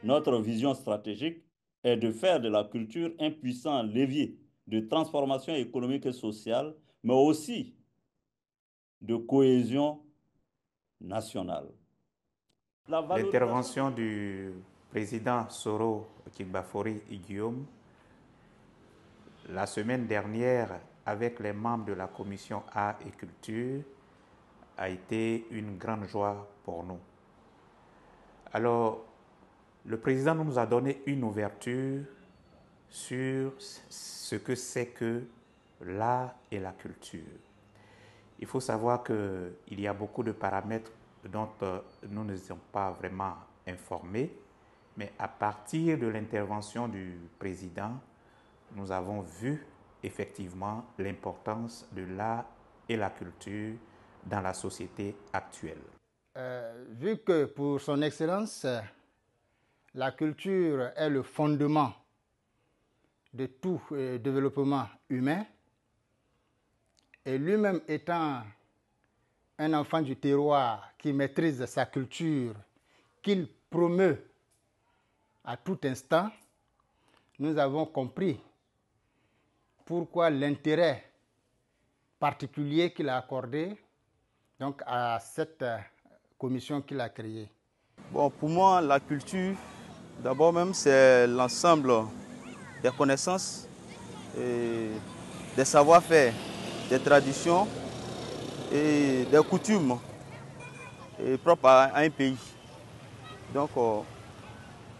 Notre vision stratégique est de faire de la culture un puissant levier de transformation économique et sociale, mais aussi de cohésion nationale. La valorisation L'intervention du président Soro Kibafori et Guillaume la semaine dernière avec les membres de la commission Art et Culture a été une grande joie pour nous. Alors, le président nous a donné une ouverture sur ce que c'est que l'art et la culture. Il faut savoir qu'il y a beaucoup de paramètres dont nous ne sommes pas vraiment informés, mais à partir de l'intervention du président, nous avons vu effectivement l'importance de l'art et la culture dans la société actuelle. Vu que pour son excellence, la culture est le fondement de tout développement humain, et lui-même étant un enfant du terroir qui maîtrise sa culture, qu'il promeut à tout instant, nous avons compris pourquoi l'intérêt particulier qu'il a accordé donc, à cette commission qu'il a créée. Bon, pour moi, la culture, d'abord même, c'est l'ensemble des connaissances, et des savoir-faire, des traditions et des coutumes propres à un pays. Donc,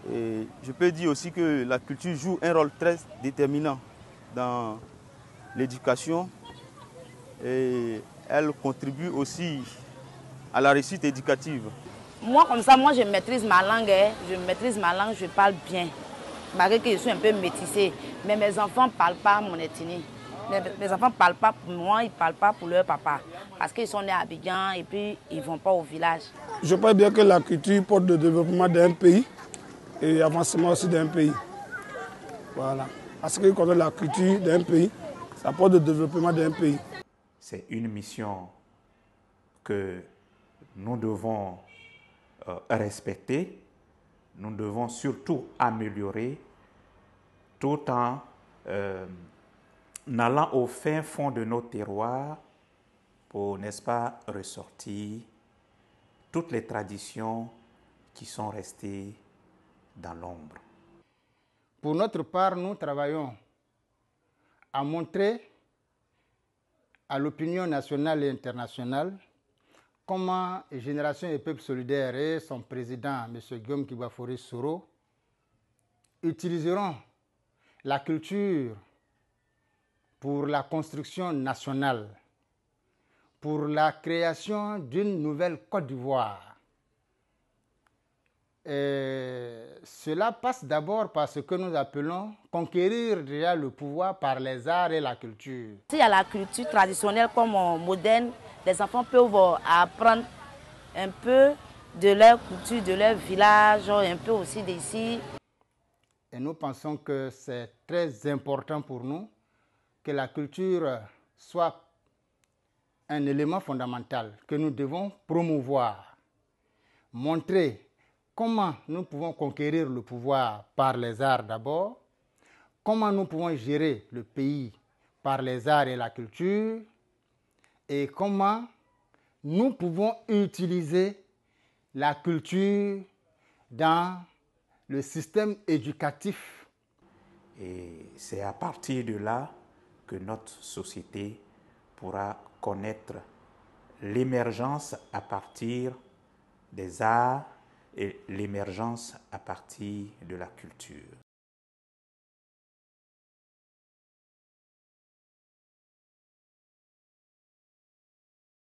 je peux dire aussi que la culture joue un rôle très déterminant dans l'éducation et elle contribue aussi à la réussite éducative. Moi, comme ça, je maîtrise ma langue, je parle bien. Malgré que je suis un peu métissée, mais mes enfants ne parlent pas mon ethnie. Mes enfants ne parlent pas pour moi, ils ne parlent pas pour leur papa. Parce qu'ils sont nés à Abidjan et puis ils ne vont pas au village. Je pense bien que la culture porte le développement d'un pays et l'avancement aussi d'un pays. Voilà. Parce que quand la culture d'un pays, ça porte le développement d'un pays. C'est une mission que nous devons respecter, nous devons surtout améliorer tout en allant au fin fond de nos terroirs pour, n'est-ce pas, ressortir toutes les traditions qui sont restées dans l'ombre. Pour notre part, nous travaillons à montrer à l'opinion nationale et internationale comment Génération et Peuple Solidaire et son président, M. Guillaume Kibafori Soro, utiliseront la culture pour la construction nationale, pour la création d'une nouvelle Côte d'Ivoire. Cela passe d'abord par ce que nous appelons conquérir déjà le pouvoir par les arts et la culture. S'il y a la culture traditionnelle comme moderne, les enfants peuvent apprendre un peu de leur culture, de leur village, un peu aussi d'ici. Et nous pensons que c'est très important pour nous que la culture soit un élément fondamental que nous devons promouvoir, montrer comment nous pouvons conquérir le pouvoir par les arts d'abord, comment nous pouvons gérer le pays par les arts et la culture, et comment nous pouvons utiliser la culture dans le système éducatif. Et c'est à partir de là que notre société pourra connaître l'émergence à partir des arts et l'émergence à partir de la culture.